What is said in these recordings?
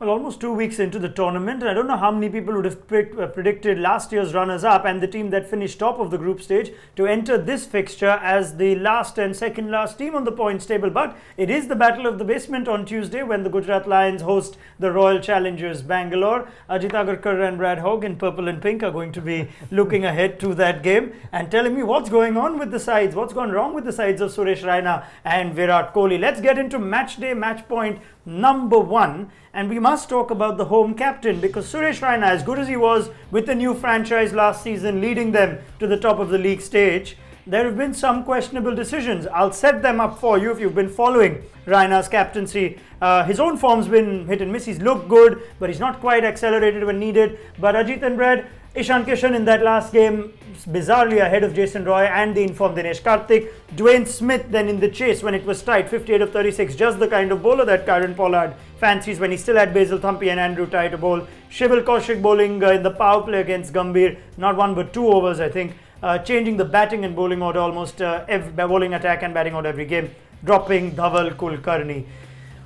Well, almost 2 weeks into the tournament, I don't know how many people would have predicted last year's runners-up and the team that finished top of the group stage to enter this fixture as the last and second last team on the points table. But it is the battle of the basement on Tuesday when the Gujarat Lions host the Royal Challengers Bangalore. Ajit Agarkar and Brad Hogg in purple and pink are going to be looking ahead to that game and telling me what's going on with the sides, what's gone wrong with the sides of Suresh Raina and Virat Kohli. Let's get into match day, match point number 1. And we must talk about the home captain, because Suresh Raina, as good as he was with the new franchise last season, leading them to the top of the league stage, there have been some questionable decisions. I'll set them up for you if you've been following Raina's captaincy. His own form's been hit and miss. He's looked good, but he's not quite accelerated when needed. But Ajit and Brad, Ishan Kishan in that last game, bizarrely ahead of Jason Roy and the informed Dinesh Karthik. Dwayne Smith then in the chase when it was tight, 58 of 36, just the kind of bowler that Karen Pollard fancies when he still had Basil Thampi and Andrew Tye to bowl. Shival Kaushik bowling in the power play against Gambhir, not 1 but 2 overs I think, changing the batting and bowling order almost bowling attack and batting order every game, dropping Dhaval Kulkarni.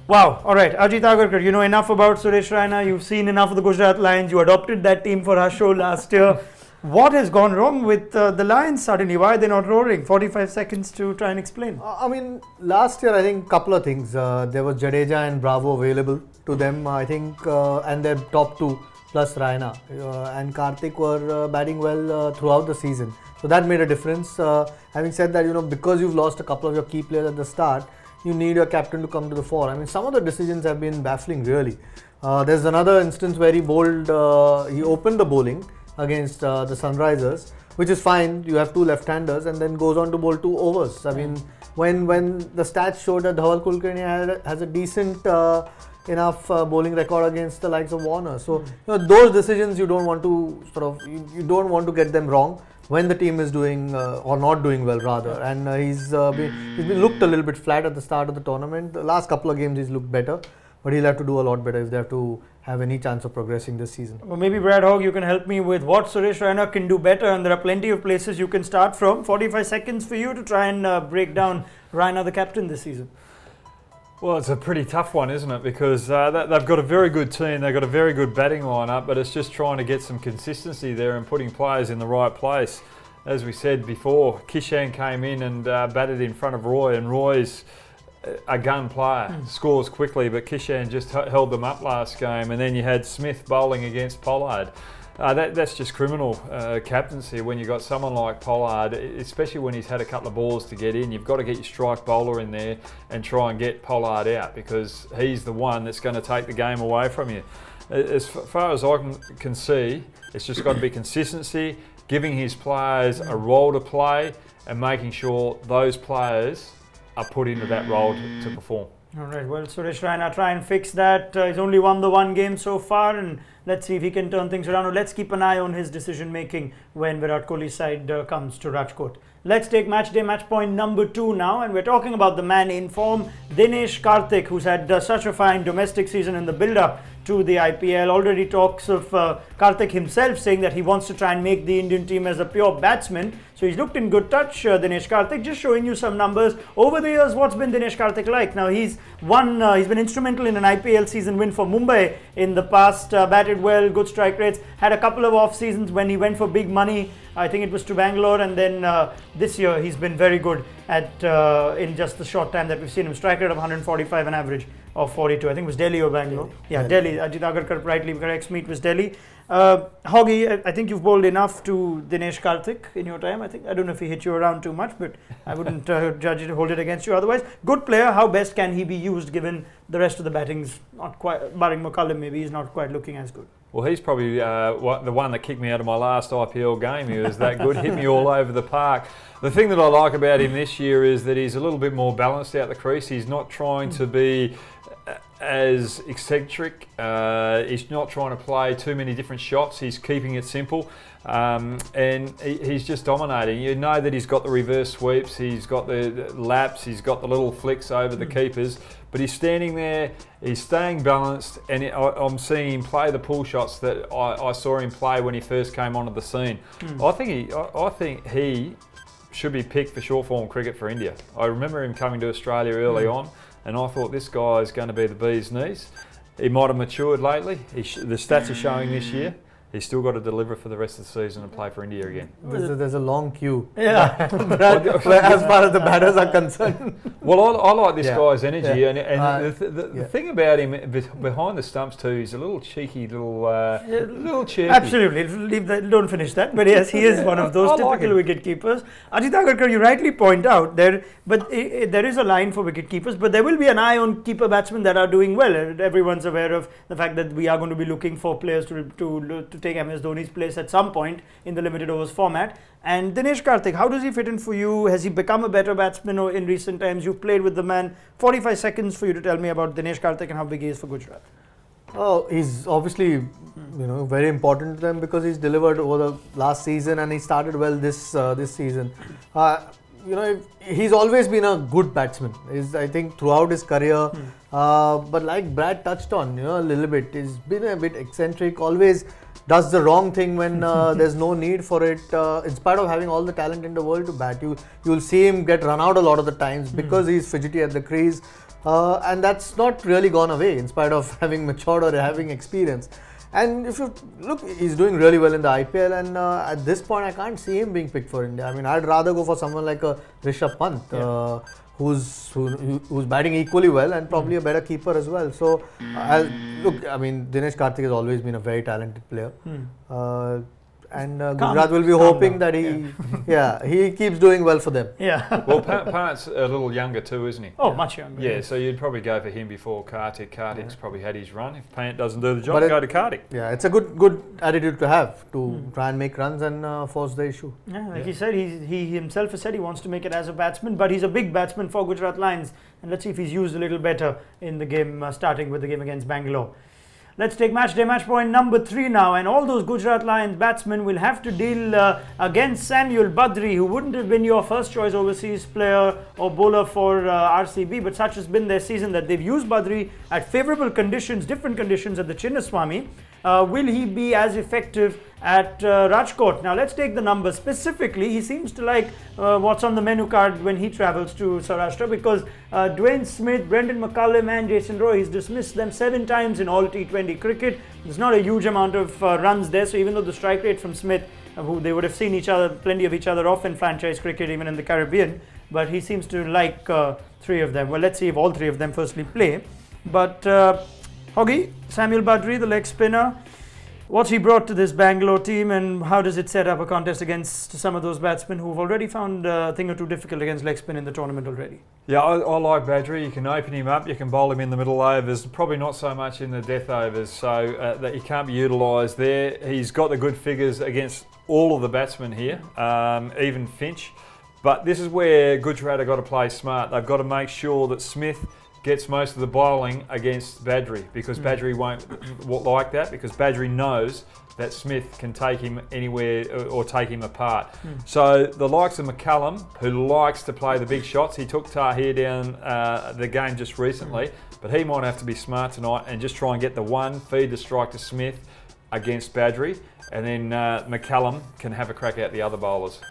Wow, alright, Ajit Agarkar, you know enough about Suresh Raina, you've seen enough of the Gujarat Lions, you adopted that team for our show last year. What has gone wrong with the Lions suddenly? Why are they not roaring? 45 seconds to try and explain. I mean, last year I think a couple of things. There was Jadeja and Bravo available to them, I think, and their top 2 plus Raina and Karthik were batting well throughout the season. So that made a difference. Having said that, you know, because you've lost a couple of your key players at the start, you need your captain to come to the fore. I mean, some of the decisions have been baffling, really. There's another instance where he opened the bowling against the Sunrisers, which is fine. You have 2 left-handers, and then goes on to bowl 2 overs. I mean, when the stats showed that Dhaval Kulkarni has a decent enough bowling record against the likes of Warner. So you know, those decisions you don't want to you don't want to get them wrong when the team is doing or not doing well rather. And he's been looked a little bit flat at the start of the tournament. The last couple of games he's looked better, but he'll have to do a lot better if they have to have any chance of progressing this season. Well, maybe Brad Hogg, you can help me with what Suresh Raina can do better, and there are plenty of places you can start from. 45 seconds for you to try and break down Raina, the captain this season. Well, it's a pretty tough one, isn't it? Because they've got a very good team, they've got a very good batting lineup, but it's just trying to get some consistency there and putting players in the right place. As we said before, Kishan came in and batted in front of Roy, and Roy's a gun player, scores quickly, but Kishan just held them up last game. And then you had Smith bowling against Pollard. That's just criminal captaincy when you've got someone like Pollard, especially when he's had a couple of balls to get in. You've got to get your strike bowler in there and try and get Pollard out, because he's the one that's going to take the game away from you. As far as I can see, it's just got to be consistency, giving his players a role to play and making sure those players are put into that role to perform. Alright, well, Suresh Raina, try and fix that. He's only won the 1 game so far, and let's see if he can turn things around. Let's keep an eye on his decision making when Virat Kohli's side comes to Rajkot. Let's take match day, match point number 2 now, and we're talking about the man in form, Dinesh Karthik, who's had such a fine domestic season in the build-up to the IPL. Already talks of Karthik himself saying that he wants to try and make the Indian team as a pure batsman. So he's looked in good touch, Dinesh Karthik. Just showing you some numbers. Over the years, what's been Dinesh Karthik like? Now he's been instrumental in an IPL season win for Mumbai in the past, batted well, good strike rates, had a couple of off seasons when he went for big money. I think it was to Bangalore, and then this year he's been very good at in just the short time that we've seen him. Strike rate of 145, an average of 42. I think it was Delhi or Bangalore. Yeah, Delhi. Ajit Agarkar rightly corrects me, it was Delhi. Hoggy, I think you've bowled enough to Dinesh Karthik in your time. I don't know if he hit you around too much, but I wouldn't hold it against you otherwise. Good player. How best can he be used given the rest of the batting's not quite, barring McCullum maybe, he's not quite looking as good? Well, he's probably the one that kicked me out of my last IPL game. He was that good, hit me all over the park. The thing that I like about him this year is that he's a little bit more balanced out the crease. He's not trying to be as eccentric. He's not trying to play too many different shots. He's keeping it simple. And he's just dominating. You know that he's got the reverse sweeps, he's got the laps, he's got the little flicks over the keepers, but he's standing there, he's staying balanced, and I'm seeing him play the pull shots that I saw him play when he first came onto the scene. I think he should be picked for short form cricket for India. I remember him coming to Australia early on, and I thought this guy is going to be the bee's knees. he might have matured lately. The stats are showing this year. He's still got to deliver for the rest of the season and play for India again. There's a long queue. Yeah. As far as the batters are concerned. Well, I like this guy's energy, Yeah. and the thing about him behind the stumps too, he's a little cheeky, little chirpy. Absolutely. Don't finish that. But yes, he is one of those typical wicket keepers. Ajit Agarkar, you rightly point out there is a line for wicket keepers, but there will be an eye on keeper batsmen that are doing well. Everyone's aware of the fact that we are going to be looking for players to take MS Dhoni's place at some point in the limited overs format. And Dinesh Karthik, how does he fit in for you? Has he become a better batsman in recent times? You've played with the man. 45 seconds for you to tell me about Dinesh Karthik and how big he is for Gujarat. Oh, he's obviously, very important to them because he's delivered over the last season and he started well this season. He's always been a good batsman. I think throughout his career, but like Brad touched on, a little bit, he's been a bit eccentric. Always does the wrong thing when there's no need for it. In spite of having all the talent in the world to bat, you'll see him get run out a lot of the times because he's fidgety at the crease. And that's not really gone away in spite of having matured or having experience. And if you look, he's doing really well in the IPL, and at this point I can't see him being picked for India. I mean, I'd rather go for someone like a Rishabh Pant, who's batting equally well and probably a better keeper as well. So Dinesh Karthik has always been a very talented player. And Gujarat will be hoping that he keeps doing well for them. Yeah. Well, Pant's a little younger too, isn't he? Oh, much younger. Yeah, so you'd probably go for him before Karthik. Karthik's probably had his run. If Pant doesn't do the job, go to Karthik. Yeah, it's a good attitude to have, to try and make runs and force the issue. Yeah, like he said, he himself has said he wants to make it as a batsman, but he's a big batsman for Gujarat Lions. And let's see if he's used a little better in the game, starting with the game against Bangalore. Let's take match point number 3 now, and all those Gujarat Lions batsmen will have to deal against Samuel Badri, who wouldn't have been your first choice overseas player or bowler for RCB, but such has been their season that they've used Badri at favourable conditions, different conditions at the Chinnaswamy. Will he be as effective at Rajkot? Now let's take the numbers. Specifically, he seems to like what's on the menu card when he travels to Saurashtra, because Dwayne Smith, Brendan McCullum and Jason Roy, he's dismissed them 7 times in all T20 cricket. There's not a huge amount of runs there, so even though the strike rate from Smith, who they would have seen plenty of each other off in franchise cricket, even in the Caribbean, but he seems to like 3 of them. Well, let's see if all 3 of them firstly play. But Hoggy, Samuel Badri, the leg spinner, what's he brought to this Bangalore team, and how does it set up a contest against some of those batsmen who've already found a thing or two difficult against leg spin in the tournament already? Yeah, I like Badri. You can open him up, you can bowl him in the middle overs, probably not so much in the death overs, so that he can't be utilised there. He's got the good figures against all of the batsmen here, even Finch. But this is where Gujarat have got to play smart. They've got to make sure that Smith gets most of the bowling against Badri, because Badri won't like that, because Badri knows that Smith can take him anywhere or take him apart. So the likes of McCullum, who likes to play the big shots, he took Tahir down the game just recently, but he might have to be smart tonight and just try and get the one, feed the strike to Smith against Badri, and then McCullum can have a crack at the other bowlers.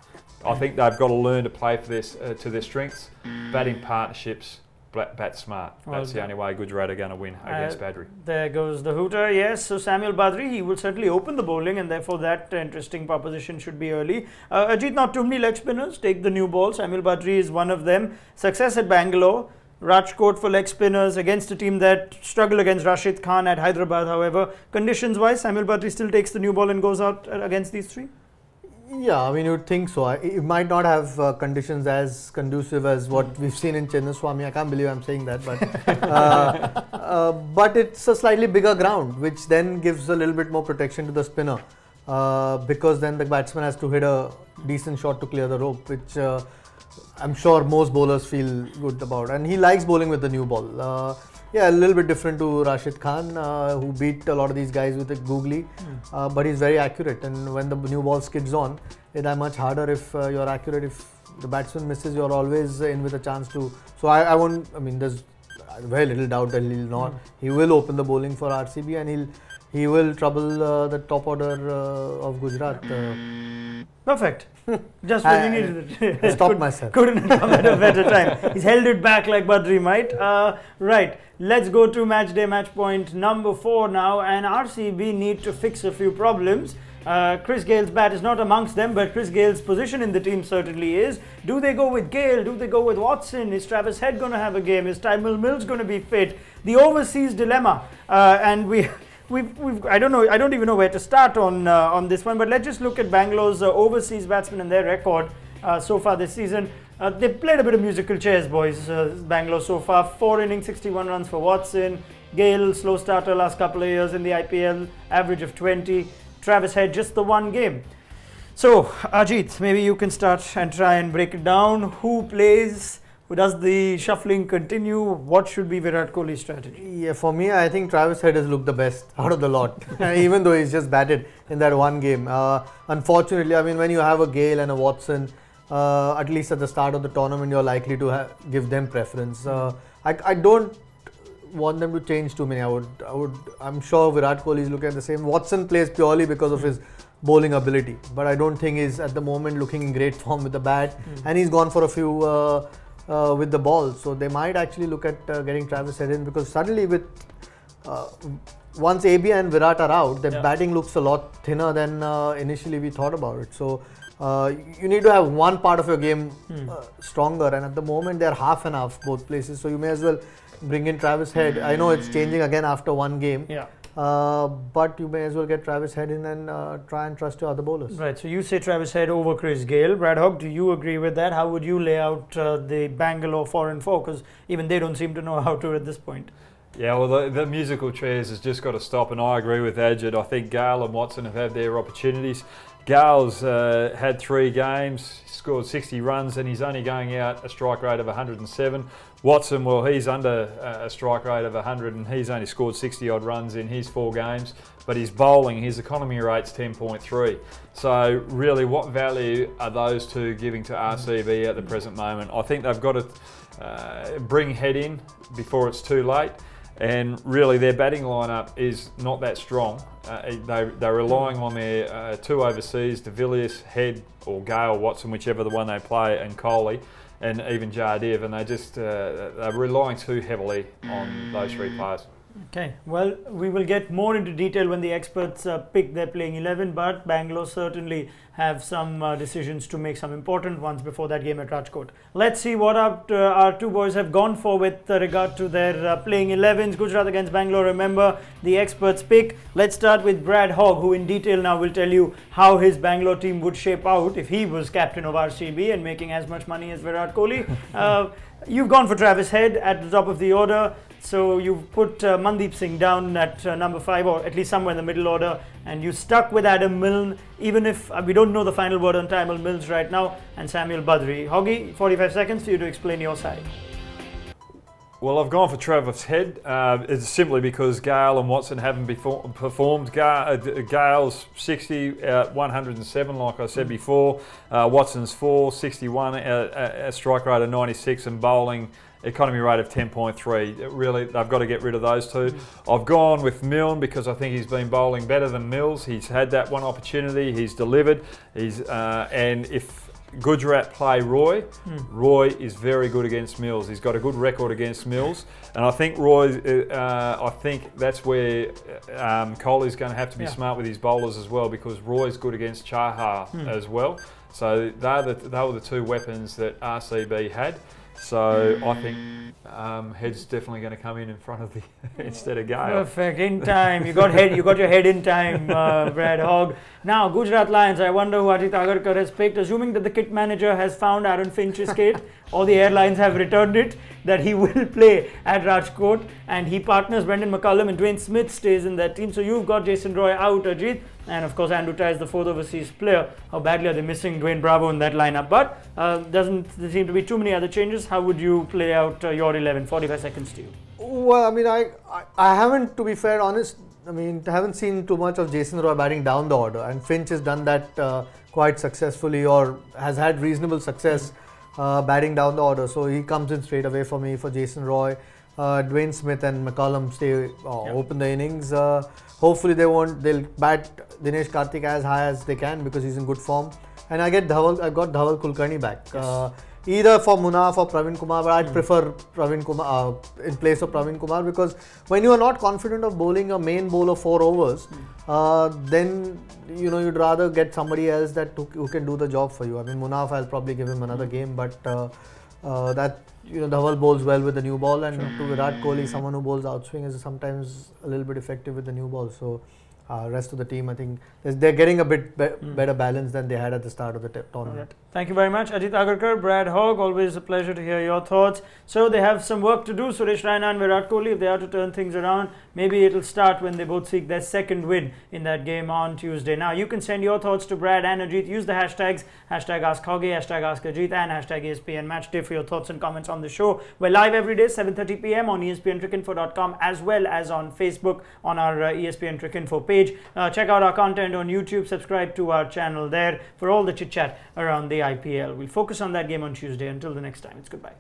I think they've got to learn to play for this to their strengths, batting partnerships, bat smart. That's the only way Gujarat are going to win against Badri. There goes the hooter, yes. So Samuel Badri, he will certainly open the bowling, and therefore that interesting proposition should be early. Ajit, not too many leg spinners take the new ball. Samuel Badri is one of them. Success at Bangalore. Rajkot for leg spinners against a team that struggled against Rashid Khan at Hyderabad. However, conditions-wise, Samuel Badri still takes the new ball and goes out against these 3? Yeah, I mean, you'd think so. It might not have conditions as conducive as what we've seen in Chinnaswamy. I can't believe I'm saying that, but it's a slightly bigger ground, which then gives a little bit more protection to the spinner, because then the batsman has to hit a decent shot to clear the rope, which I'm sure most bowlers feel good about. And he likes bowling with the new ball. Yeah, a little bit different to Rashid Khan, who beat a lot of these guys with a googly, but he's very accurate. And when the new ball skids on, it's much harder if you're accurate. If the batsman misses, you're always in with a chance to. So I won't. I mean, there's very little doubt that he'll not. He will open the bowling for RCB, and he will trouble the top order of Gujarat. Perfect. Just when you needed it. Stop myself. Couldn't have come at a better time. He's held it back like Badri might. Right. Let's go to match day match point number 4 now. And RCB need to fix a few problems. Chris Gale's bat is not amongst them, but Chris Gale's position in the team certainly is. Do they go with Gale? Do they go with Watson? Is Travis Head going to have a game? Is Tymal Mills going to be fit? The overseas dilemma. And I don't know. I don't even know where to start on this one. But let's just look at Bangalore's overseas batsmen and their record so far this season. They played a bit of musical chairs, boys. Bangalore so far, 4 innings, 61 runs for Watson. Gale, slow starter last couple of years in the IPL, average of 20. Travis Head, just the 1 game. So, Ajit, maybe you can start and try and break it down. Who plays? Does the shuffling continue? What should be Virat Kohli's strategy? Yeah, for me, I think Travis Head has looked the best out of the lot, even though he's just batted in that 1 game. Unfortunately, I mean, when you have a Gale and a Watson, at least at the start of the tournament, you're likely to give them preference. I don't want them to change too many. I'm sure Virat Kohli is looking at the same. Watson plays purely because of his bowling ability, but I don't think he's at the moment looking in great form with the bat, and he's gone for a few with the ball. So they might actually look at getting Travis Head in, because suddenly with once AB and Virat are out, the batting looks a lot thinner than initially we thought about it. So you need to have one part of your game stronger, and at the moment they're half and half both places. So you may as well bring in Travis Head. I know it's changing again after 1 game. Yeah. But you may as well get Travis Head in and try and trust your other bowlers. Right, so you say Travis Head over Chris Gale. Brad Hogg, do you agree with that? How would you lay out the Bangalore 4 and 4? Because even they don't seem to know how to at this point. Yeah, well, the musical chairs has just got to stop, and I agree with Ajit. I think Gale and Watson have had their opportunities. Gale's had 3 games, scored 60 runs, and he's only going out a strike rate of 107. Watson, well, he's under a strike rate of 100, and he's only scored 60 odd runs in his 4 games. But his bowling, his economy rate's 10.3. So really, what value are those 2 giving to RCB at the present moment? I think they've got to bring Head in before it's too late. And really, their batting lineup is not that strong. They're relying on their 2 overseas, De Villiers, Head, or Gale, Watson, whichever the one they play, and Kohli, and even Jardiv, and they're relying too heavily on those 3 players. Okay, well, we will get more into detail when the experts pick their playing 11, but Bangalore certainly have some decisions to make, some important ones before that game at Rajkot. Let's see what our 2 boys have gone for with regard to their playing 11s. Gujarat against Bangalore, remember the experts pick. Let's start with Brad Hogg, who in detail now will tell you how his Bangalore team would shape out if he was captain of RCB and making as much money as Virat Kohli. You've gone for Travis Head at the top of the order. So you've put Mandeep Singh down at number 5, or at least somewhere in the middle order, and you stuck with Adam Milne, even if we don't know the final word on Tymal Mills right now, and Samuel Badri. Hoggy, 45 seconds for you to explain your side. Well, I've gone for Travis Head. It's simply because Gale and Watson haven't performed. Gale's 60, 107, like I said before. Watson's 4, 61, a strike rate of 96, and bowling economy rate of 10.3. Really, they've got to get rid of those 2. I've gone with Milne because I think he's been bowling better than Mills. He's had that 1 opportunity. He's delivered. And if Gujarat play Roy, Roy is very good against Mills. He's got a good record against Mills, and I think I think that's where Kohli's going to have to be smart with his bowlers as well, because Roy's good against Chahar as well. So they were the 2 weapons that RCB had. So I think Head's definitely going to come in front of the instead of Gale. Perfect, in time. You got your head in time, Brad Hogg. Now Gujarat Lions. I wonder who Ajit Agarkar has picked. Assuming that the kit manager has found Aaron Finch's kit, or the airlines have returned it, that he will play at Rajkot, and he partners Brendan McCullum, and Dwayne Smith stays in that team. So you've got Jason Roy out, Ajit. And of course, Andrew Tye is the 4th overseas player. How badly are they missing Dwayne Bravo in that lineup? But doesn't there seem to be too many other changes. How would you play out your 11? 45 seconds to you. Well, I mean, I haven't, to be fair, honest, I mean, haven't seen too much of Jason Roy batting down the order. And Finch has done that quite successfully, or has had reasonable success batting down the order. So he comes in straight away for me for Jason Roy. Dwayne Smith and McCullum stay open the innings. Hopefully they'll bat Dinesh Karthik as high as they can, because he's in good form. and I got Dhaval Kulkarni back. Either for Munaf or Praveen Kumar, but I'd prefer Praveen Kumar in place of Praveen Kumar, because when you are not confident of bowling a main bowler 4 overs, then you'd rather get somebody else who can do the job for you. I mean, Munaf, I'll probably give him another game, but Dhaval bowls well with the new ball, and to Virat Kohli, someone who bowls outswing is sometimes a little bit effective with the new ball. So rest of the team, I think they're getting a bit better balance than they had at the start of the tournament. Thank you very much, Ajit Agarkar, Brad Hogg. Always a pleasure to hear your thoughts. So they have some work to do, Suresh Raina and Virat Kohli, if they are to turn things around. Maybe it'll start when they both seek their second win in that game on Tuesday. Now you can send your thoughts to Brad and Ajit. Use the hashtags #AskHoggy, #AskAjit, and #ESPN Matchday for your thoughts and comments on the show. We're live every day 7:30 p.m. on ESPNcricinfo.com, as well as on Facebook on our ESPN Cricinfo page. Check out our content on YouTube. Subscribe to our channel there for all the chit chat around the IPL. We'll focus on that game on Tuesday. Until the next time, it's goodbye.